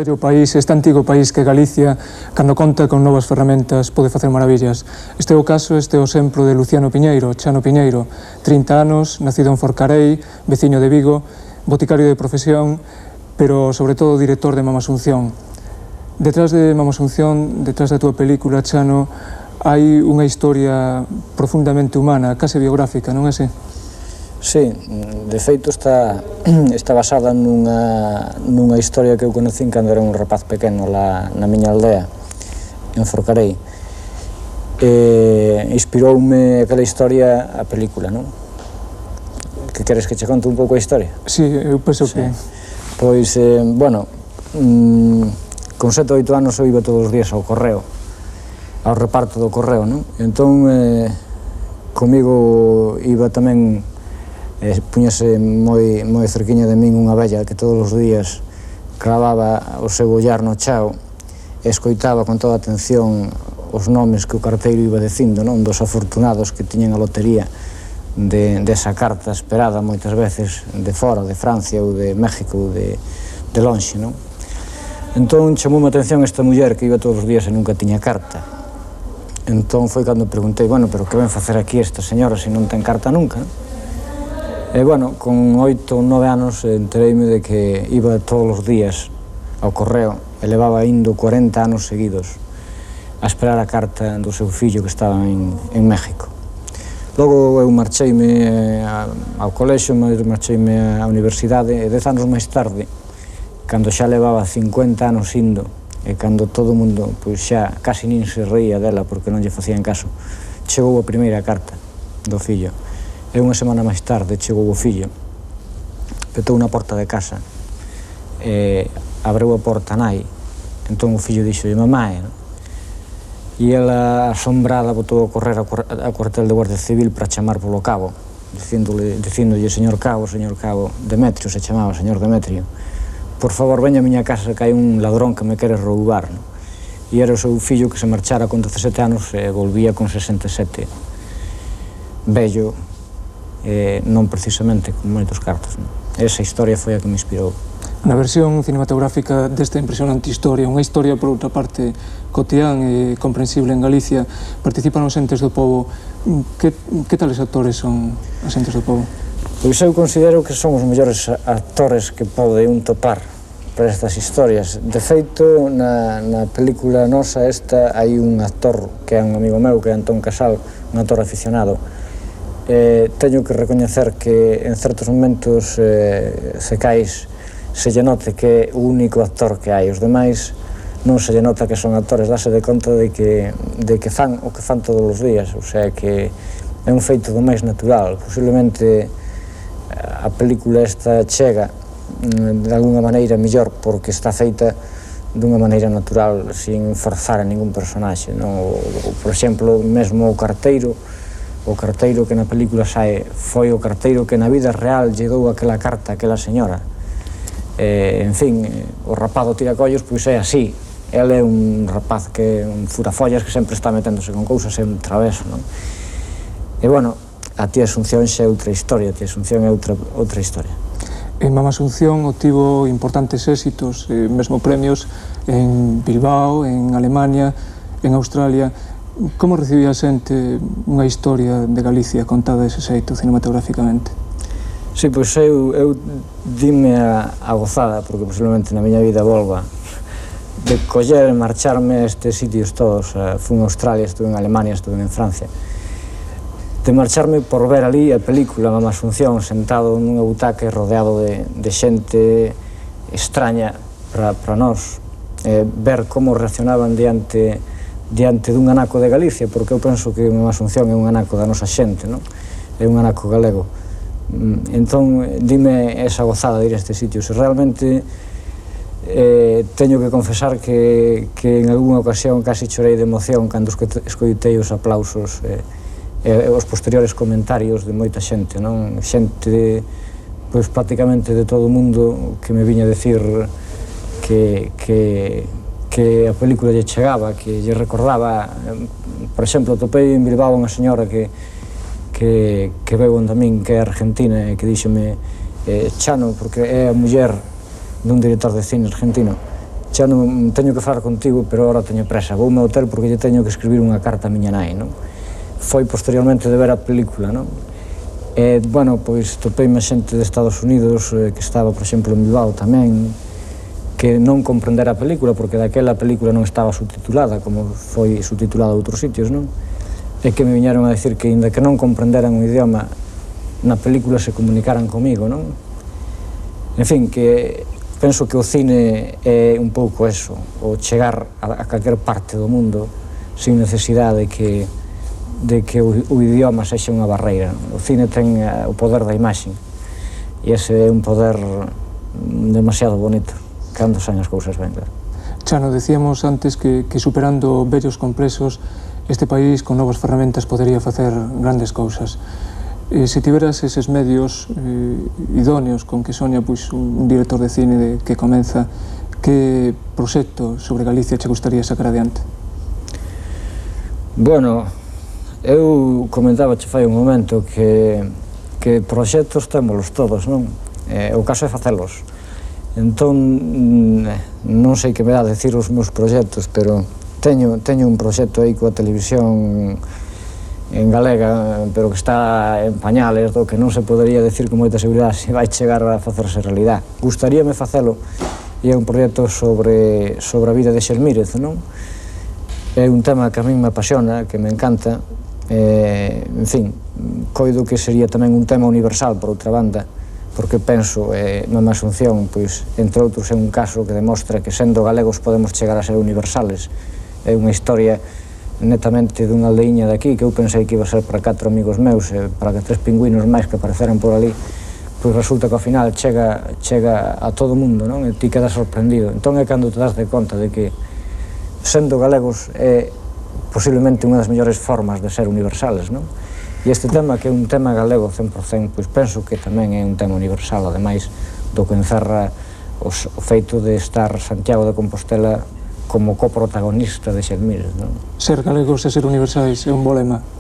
O país, este antigo país que Galicia, cando conta con novas ferramentas, pode facer maravillas. Este é o caso, este é o exemplo de Luciano Piñeiro, Chano Piñeiro, 30 anos, nacido en Forcarei, veciño de Vigo, boticario de profesión, pero sobre todo director de Mama Asunción. Detrás de Mama Asunción, detrás da túa película, Chano, hai unha historia profundamente humana, case biográfica, non é así? Sí, de feito está basada nunha historia que eu conocín cando era un rapaz pequeno lá na miña aldea, en Forcarei. Inspiroume aquela historia a película, non? Que queres que che conte un pouco a historia? Sí, eu penso que... Pois, bueno, con 7 ou 8 anos eu iba todos os días ao correo, ao reparto do correo, non? Entón, comigo iba tamén... puñase moi cerquiña de min unha vella que todos os días clavaba o seu ollar no chao e escoitaba con toda atención os nomes que o carteiro iba dicindo, non? Dos afortunados que tiñan a lotería desa carta esperada moitas veces de fora, de Francia ou de México ou de lonxe, non? Entón chamoume a atención esta muller que iba todos os días e nunca tiña carta. Entón foi cando preguntei, bueno, pero que ven facer aquí esta señora se non ten carta nunca, non? E, bueno, con 8 ou 9 anos entereime de que iba todos os días ao correo e levaba indo 40 anos seguidos a esperar a carta do seu fillo que estaba en México. Logo eu marcheime ao colexio, marcheime á universidade e 10 anos máis tarde, cando xa levaba 50 anos indo e cando todo o mundo pois xa casi nin se reía dela porque non lle facían caso, chegou a primeira carta do fillo. E unha semana máis tarde chegou o fillo, petou na porta de casa e abriu a porta a nai. Entón o fillo dixo, mamá, e ela asombrada botou a correr ao cuartel de Guardia Civil para chamar polo cabo, dicíndolle, señor cabo, Demetrio, se chamaba, señor Demetrio, por favor, veña a miña casa que hai un ladrón que me quere roubar. E era o seu fillo que se marchara con 17 anos e volvía con 67, vello, non precisamente con moitos cartos. Esa historia foi a que me inspirou. Na versión cinematográfica desta impresionante historia, unha historia, por outra parte, cotián e comprensible en Galicia, participan os entes do pobo. Que tales actores son os entes do pobo? Pois eu considero que son os mellores actores que pode un topar para estas historias. De feito, na película nosa esta hai un actor que é un amigo meu, que é Antón Casal, un actor aficionado. Teño que recoñecer que en certos momentos secais se lle note que é o único actor que hai. Os demais non se lle nota que son actores, dáse de conta de que fan o que fan todos os días, o sea que é un feito do máis natural. Posiblemente a película esta chega de alguna maneira mellor porque está feita dunha maneira natural, sin forzar a ningún personaxe, non? Por exemplo, mesmo o carteiro que na película sae foi o carteiro que na vida real lle dou aquela carta a aquela señora. En fin, o rapaz do tiracollos pois é así. El é un rapaz que é un furafollas que sempre está meténdose con cousas, é un traveso, non? E, bueno, a tía Asunción xa é outra historia, a tía Asunción é outra historia. En Mama Asunción obtivo importantes éxitos, mesmo premios en Bilbao, en Alemania, en Australia. Como recibía a xente unha historia de Galicia contada dese xeito cinematográficamente? Sí, pois eu dime a gozada, porque posiblemente na miña vida volva, de coller e marcharme a estes sitios todos. Fui en Australia, estuve en Alemania, estuve en Francia. De marcharme por ver ali a película Mama Asunción, sentado nunha butaca rodeado de xente extraña para nós, ver como reaccionaban diante dun anaco de Galicia, porque eu penso que Mama Asunción é un anaco da nosa xente, non? É un anaco galego. Entón, dime esa gozada de ir a estes sitios. Realmente, teño que confesar que en algunha ocasión casi chorei de emoción cando escoitei os aplausos e os posteriores comentarios de moita xente, non? Xente, pois, prácticamente de todo o mundo que me viña a decir que a película lle chegaba, que lle recordaba. Por exemplo, topei en Bilbao unha señora que veu onde a min, que é argentina, e que díxome Chano, porque é a muller dun director de cine argentino, xa non teño que falar contigo, pero agora teño presa, voume ao hotel porque lle teño que escribir unha carta a miña nai, non? Foi posteriormente de ver a película, non? E, bueno, pois topeime xente de Estados Unidos que estaba, por exemplo, en Bilbao tamén, que non comprendera a película, porque daquela película non estaba subtitulada, como foi subtitulada a outros sitios, non? E que me viñeron a decir que, inda que non comprenderan o idioma, na película se comunicaran comigo, non? En fin, que penso que o cine é un pouco eso, o chegar a calquer parte do mundo sin necesidade de que o idioma sexa unha barreira. O cine ten o poder da imaxe e ese é un poder demasiado bonito cando saen as cousas ben. Chano, decíamos antes que superando vellos complexos este país con novas ferramentas podería facer grandes cousas. Se tiveras eses medios idóneos con que soña un director de cine que comeza, que proxecto sobre Galicia che gustaría sacar adiante? Bueno, eu comentaba che fai un momento que proxectos témolos todos, non? O caso é facelos. Entón, non sei que me dá decir os meus proxectos, pero teño un proxecto aí coa televisión en galega, pero que está en pañales, do que non se podería decir con moita seguridade se vai chegar a facerse realidade. Gustaríame facelo, e é un proxecto sobre a vida de Xelmírez, non? É un tema que a min me apasiona, que me encanta, en fin, coido que sería tamén un tema universal, por outra banda, porque penso, Mama Asunción, pois, entre outros, é un caso que demostra que sendo galegos podemos chegar a ser universales. É unha historia netamente dunha aldeiña daqui, que eu pensei que iba a ser para 4 amigos meus, para que 3 pingüinos máis que apareceran por ali, pois resulta que ao final chega a todo o mundo, non? E ti quedas sorprendido. Entón é cando te das de conta de que sendo galegos é posiblemente unha das mellores formas de ser universales, non? E este tema, que é un tema galego 100%, pois penso que tamén é un tema universal, ademais do que encerra o feito de estar Santiago de Compostela como coprotagonista de Xelmírez, non? Ser galegos e ser universais é un bo lema.